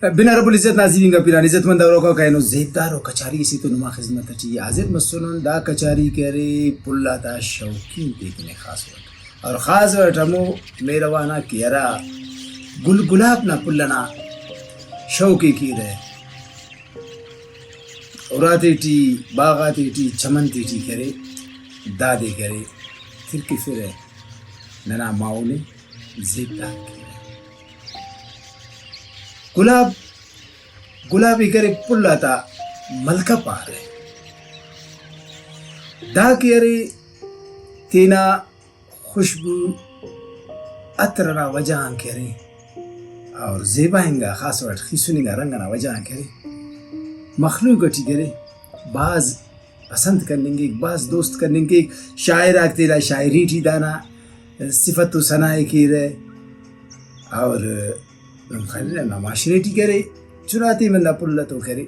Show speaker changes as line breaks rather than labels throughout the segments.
بنا رب العزت نازلین کا پیران عزت مند اور کا کہنو زیدار و کچاری اسی تو نما خدمت اچھی حاضر مسنون دا کچاری کرے پلا تا شوقین دیکھنے خاص وقت اور خاص وقت ہمو میروانا کیرا گل گلاب نا پلنا شوقی کی رہے اوراتے ٹی باغاتے ٹی چمنتے ٹی کرے دادے کرے پھر کی پھر ننا ماؤنے زیدار کی گلاب گلابی کرے پلا تا ملکہ پارے دا کرے تینا خوشبو عطرنا وجہاں کرے اور زیبائنگا خاص وقت خیسونگا رنگنا وجہاں کرے مخلوق اٹھی کرے بعض پسند کرنے گے بعض دوست کرنے گے شاعر آگ تیرا شاعری ٹھی دانا صفت و ثنائے کی رہے اور خلیل معاشرے ٹی کرے چراتی بندہ پلہ تو کرے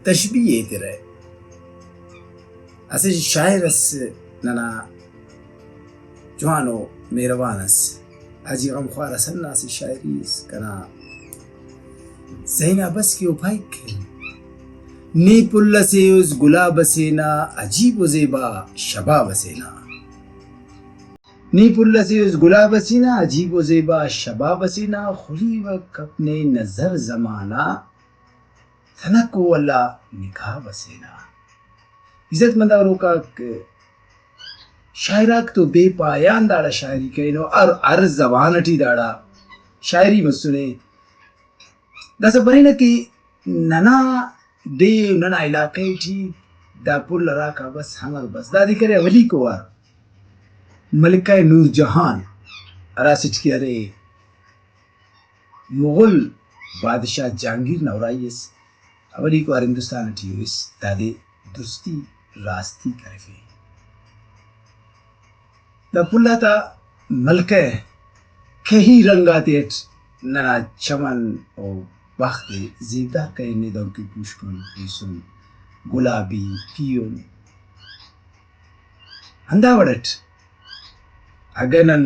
تشبیہ تیرے اسے شاعر اس ننا جوانو میروان اس حجی غمخوار اسنا سے شاعری اس کنا زینہ بس کی اپائی کھل نی پلہ سے اس گلاب سینا عجیب و زیبا شباب سینا نی پلہ سے اس گلاب سینا عجیب و زیبا شباب سینا خلی وقت اپنے نظر زمانہ تھنک والا نگاہ بسینا عزت منداروں کا شاعراک تو بے پایان داڑا شاعری کہنو اور زبانٹی داڑا شاعری مسنے دسا برینا کہ ننا دے ننا علاقے ٹھی دا پل راکا بس ہمر بس دا دی کرے ولی کو وار ملکہ نور جہان راسچ کی ارے مغل بادشاہ جہانگیر نورائیس اولی کو ہندوستان ٹھی ہوئس دادے درستی راستی کرفے دا پلا تا ملکہ کہی رنگاتیٹ ننا چمن او بخت زیدہ کہنے دوں کی پوشکن پیسن گلابی پیون ہندا وڑٹ اگنن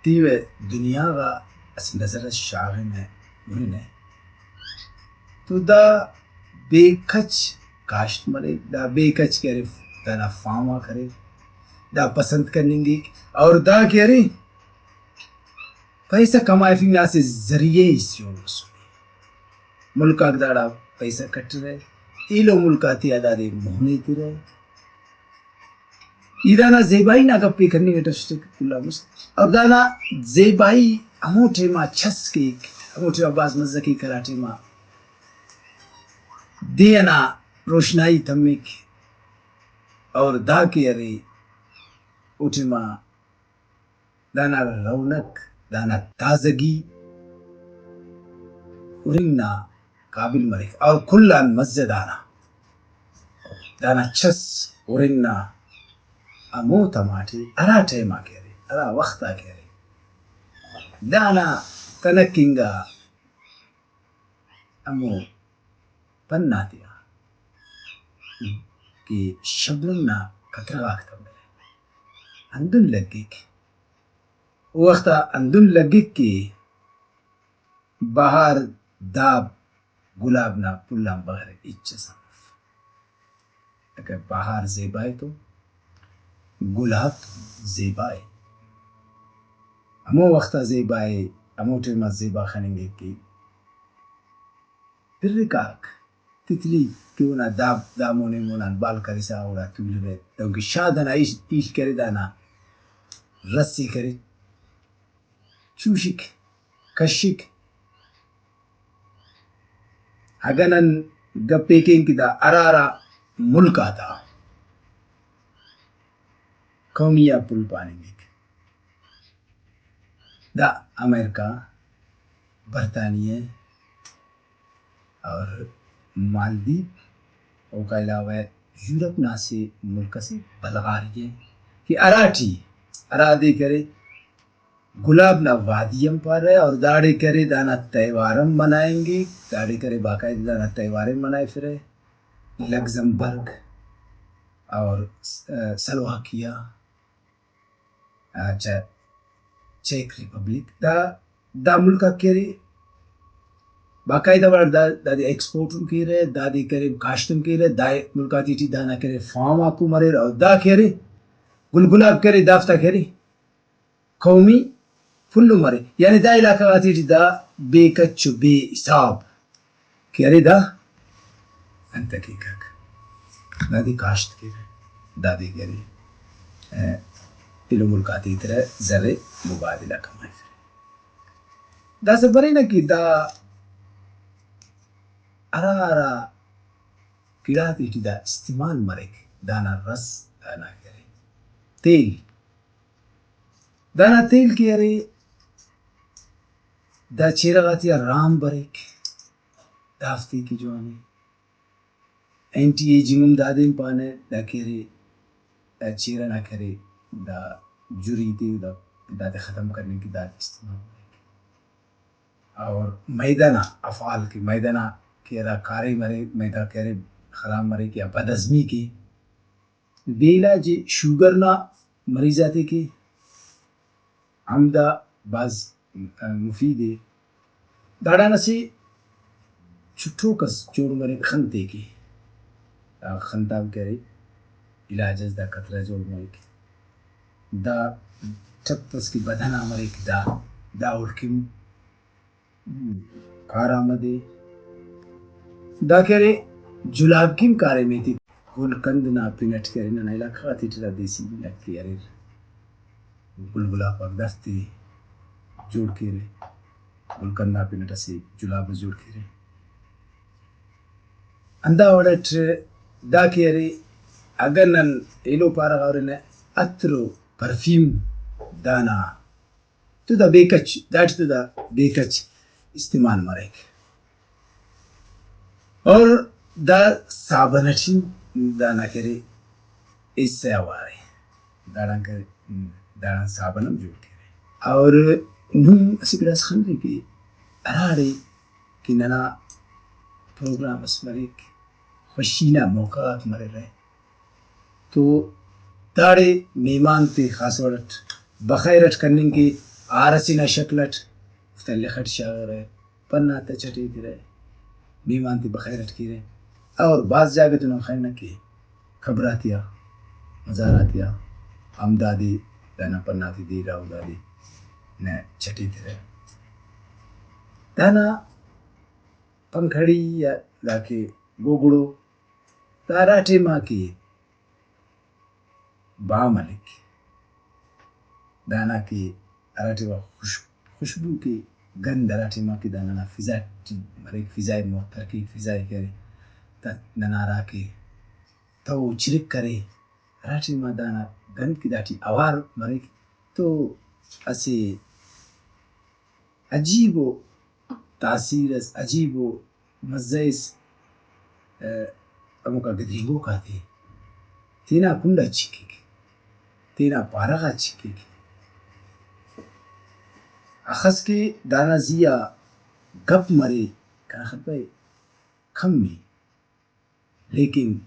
تیوے دنیا کا اس نظر شاغ میں مرنے تو دا بے کچ کاشت مرے دا بے کچ کرے دا فاما کرے دا پسند کرنے گی اور دا کرے پیسہ کمائے فینا سے ذریعے اسیوں رسولے ملکہ داڑا پیسہ کٹ رہے ایلو ملکہ تی ادارے مہنے تی رہے ایدانا زیبائی نا گپی کرنے گے ٹشتے کلا مست اور دانا زیبائی اموٹے ماں چھس کے اموٹے ماں باز مزکی کراٹے ماں دینا روشنائی تمک اور دا کے ارے اوٹے ماں دانا رونق دانا تازگی ارنگنا قابل مرک اور کلان مزدانا دانا چھس ارنگنا امو تماٹی ارا ٹیمہ کرے ارا وقتا کرے دانا تنکنگا امو پننا دیا کہ شبنمنا کتر واقتا ملے اندن لگک وقتا اندن لگک کی بہار داب گلابنا پلان بغیر اچھا صنف اگر بہار زیبائے تو گلاب زیبائے امو وقتا زیبائے امو ٹیمہ زیبا خننگے کی پھر رکاک تتلی کیونا داب دامونے مونان بال کریسا اوڑا تولی رہے دونکہ شادنا ایش کرے دانا رسی کرے چوشک کشک اگنن گپے کین کی دا ارارا ملک آتا قومیہ پل پاننگے دا امریکہ برطانیہ اور مالدیپ او کا علاوہ یورپ نا سے ملک سے بلغاریہ کہ اراٹھی ارادے کرے گلاب نا وادیم پر ہے اور داڑے کرے دانا تیوارم منائیں گے داڑے کرے باقاعدہ دانا تیوارم منائے پھرے لگزمبرگ اور سلواکیہ چیک ریپبلک دا ملکہ کرے باقاعدہ ور دادی ایکسپورٹم کی رہے دادی کرے کاشتم کی رہے دائے ملکاتی ٹی دانا کرے فارم آکو مرے اور دا کرے گلگلاب کرے دافتا کرے قومی فلو مرے یعنی دا علاقہ آتی ٹی دا بے کچو بے حساب کرے دا انتا کی کک دادی کاشت کرے دادی کرے پلو ملکاتی طرح زر مبادلہ کمائی دا سبری نا کی دا ارارا کڑاتی ٹی دا استعمال مرک دانا رس دانا کرے تیل دانا تیل کی ارے دا چیرغاتی رام برک دافتی کی جوانی اینٹی ایجنگم دادیم پانے دا کرے دا چیرہ نہ کرے دا جوری تی دا ختم کرنے کی دا استعمال مرک اور میدانہ افعال کی میدانہ کہ دا کاری مرے میدہ کرے خراب مرے کیا بدہضمی کی بیلا جی شوگر نا مریضاتے کی عمدہ بعض مفید ہے داڑانا سے چھٹو کس جوڑ مرے خنتے کی خنتاب کرے علاج دا قطرہ جوڑ مرے کی دا چھتس کی بدھنا مرے کی دا اڑکم کار آمدے دا کرے جلاب کم کارے میں تھی گل کند نا پینٹ کرے نا علاقہ آتی ٹھلا دیسی ملک کی ارے گلگلا پاک دستے جوڑ کے رے گل کند نا پینٹ سے جلاب جوڑ کے رے اندہ وڑٹ دا کے ارے اگر نن ایلو پارا غورنے اترو پرفیوم دانا تو دا بیکچ داٹ تو دا بیکچ استعمال مرک اور دا صابنٹی دانا کرے اس سے آوارے دانا کرے دانا صابنم جوڑ کرے اور نم اسی براس خندے کہ ارارے کہ ننا پروگرام اس مرک خوشینہ موقعات مرے رہے تو داڑے میمان تے خاص وڑٹ بخیرٹ کرنے کی آرسی نہ شکلٹ افتر لکھٹ شاگر ہے پنہ تا چٹی دی رہے میمان تے بخیرٹ کی رہے اور بعض جاگہ تو نہ خیر نہ کی خبراتیا مزاراتیا امدادی دانا پناتی دی راو دادی نہ چٹی دی رہے دانا پنکھڑی یا لاکے گوگڑو داراٹے ماں کی با ملک دانا کی اراٹے با خوشبو کی گند اراٹے ماں کی دانا فضا مرک فضائے محتر کی فضائے کرے تا ننارا کے تو چرک کرے اراٹے ماں دانا گند کی داٹی اوار مرک تو اسے عجیب و تاثیر اس عجیب و مزیس امکا گدھیگو کھاتے تینا کنڈا چکی کی تینا پارغا چکی کی اخذ کے دانا زیا گپ مرے کنا خط بھائی کم میں لیکن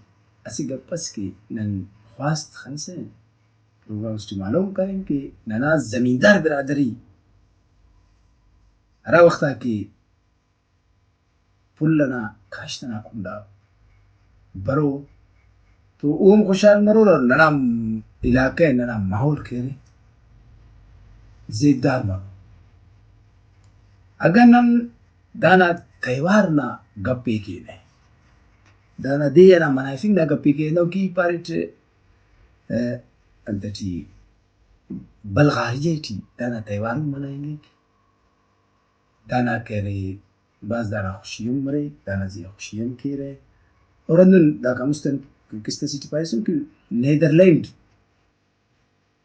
اسی گپ پس کی نن خواست خنسے پروگرام اسٹی معلوم کریں کہ ننا زمیندار برادری ارا وقتا کی پلنا کاشتنا کنڈا برو تو اوم خوشحال مرو اور ننا علاقہ ننا ماحول کھیرے زیدار مرو اگر نن دانا تیوار نا گپی کینے دانا دینا منافق نا گپی کینے کی پارٹ انتٹی بلغاریہ ٹی دانا تیوار منائیں گے دانا کہرے بعض دانا خوشیم مرے دانا زی خوشیم کی رہے اور اندن دا کمستن کستا سیٹی پائسن کہ نیدرلینڈ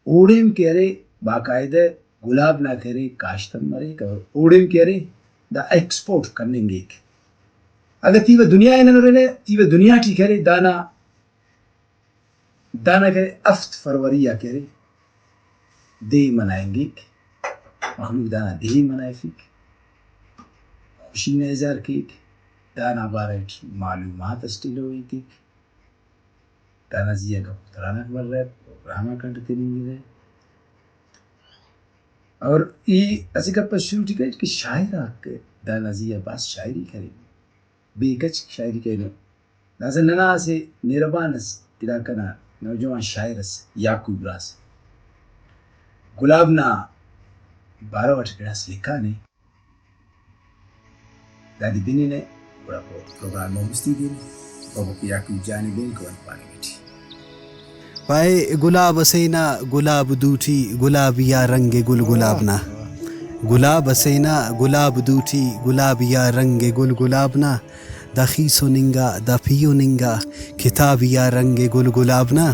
اوڑیم کہرے باقاعدہ گلاب نہ کرے کاشتن مرے اور اوڑیم کہرے دا ایکسپورٹ کرنے گے اگر تیوہ دنیا ہے نہ رہے تیوہ دنیا ٹی کرے دانا کرے افت فروریہ کرے دے منائیں گے محمود دانا دے منائے فیک خوشی نیزار کی دانا بارٹ معلومات اسٹیل ہوئی کی دانا زیہ کا پترانا بر رہے پروگرامہ کنٹتے نہیں رہے اور ای اسی کا پس شروع ٹھیک ہے کہ شاعرہ کے دا نزیہ باس شاعری کرے بے کچ شاعری کرے نازل ننا سے نیربانس علاقنا نوجوان شاعرس یعقوب راس گلابنا بارہ وٹ گڑاس لکھانے دادی بینینے بڑا پروگرام موستی دینے بابا کی یعقوب جانے بین کو انپانے بیٹھی
پائے گلاب سینا گلاب دوٹی گلابیا رنگ گل گلابنا گلاب سینا گلاب دوٹی گلابیا رنگ گل گلابنا دا خیسو ننگا دا پیو ننگا کتابیا رنگ گل گلابنا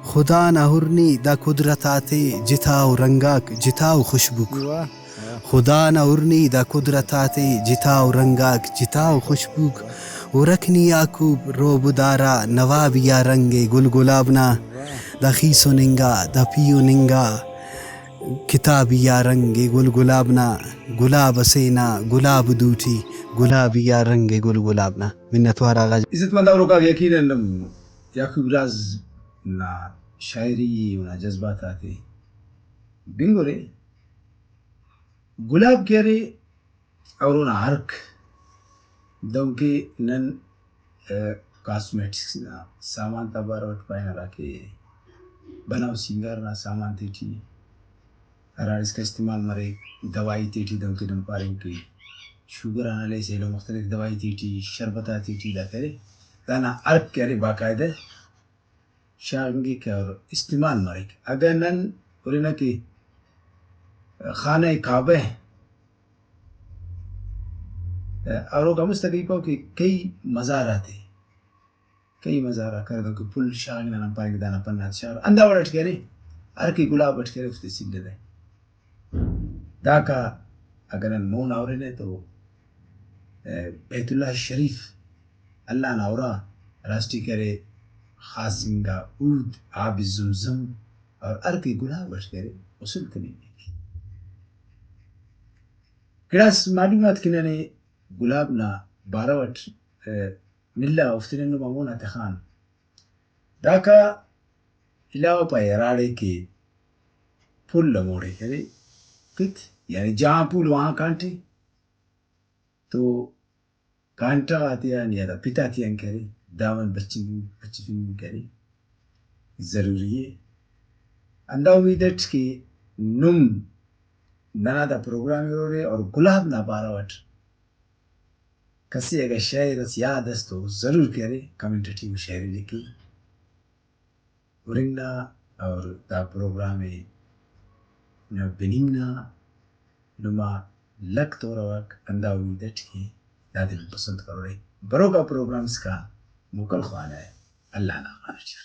خدا نہ ہرنی دا قدرتاتے جتاؤ رنگاک جتاؤ خوشبوک خدا نہ ارنی دا قدرتاتے جتاؤ رنگاک جتاؤ خوشبوک ورکنی یعقوب روب دارا نوابیا رنگ گل گلابنا دا خیسو ننگا دا پیو ننگا کتابیا رنگ گل گلابنا گلاب سینا گلاب دوٹی گلابیا رنگ گل گلابنا منت وارا غاج
عزت مند اور کا یقینا یعقوب راز نا شاعری نا جذبات آتے بنگو رے گلاب کہہ رہے اور نا حرک دوں کے نن کاسمیٹکس نا سامان تبار وٹ پائنا راکے بناو سنگار نا سامان تیٹی ہرار اس کا استعمال مرے دوائی تیٹی دوں کے دن پاریں کی شوگر آنا لے سے لو مختلف دوائی تیٹی شربتہ تیٹی دا کرے دانا عرق کہہ رہے باقاعدہ شاگنگی کے اور استعمال مرے اگر نن اورینا کی خانہ کعبہ اور کا مستقی پاو کہ کئی مزارات ہیں کئی مزارات کر دو کہ پل شاگنا نم پارے دانا پنات شاگ اندہ وڑٹ کہہ رہے عرقی گلاب وٹ کہہ رہے اس تے سندھ دے دا کا اگر مون آورینے تو بیت اللہ شریف اللہ ناورا راسٹی کرے خاصنگا عود آب زمزم اور عرقی گلاب وٹ کہہ رہے اصول کنی گڑاس معلومات کننے گلاب نا بارہ وٹ ملا افتنینو مامونا تخان دا کا علاوہ پائے راڑے کے پھول لموڑے کرے کت یعنی جہاں پھول وہاں کانٹے تو کانٹا آتے ہیں یا دا پتا تیاں کرے دامن بچی کرے ضروری ہے اندہ امیدت کہ نم ننا دا پروگرامی رو رہے اور گلاب نا بارہ وٹ کسی اگر شاعر اس یاد اس تو ضرور کرے کمنٹیٹیو شاعری لکھی ورنگنا اور دا پروگرامی بنیمنا نما لک تو رواک اندہ امیدت کی دادن پسند کرو رہے برو کا پروگرامز کا مکل خوانا ہے اللہ نا خانچ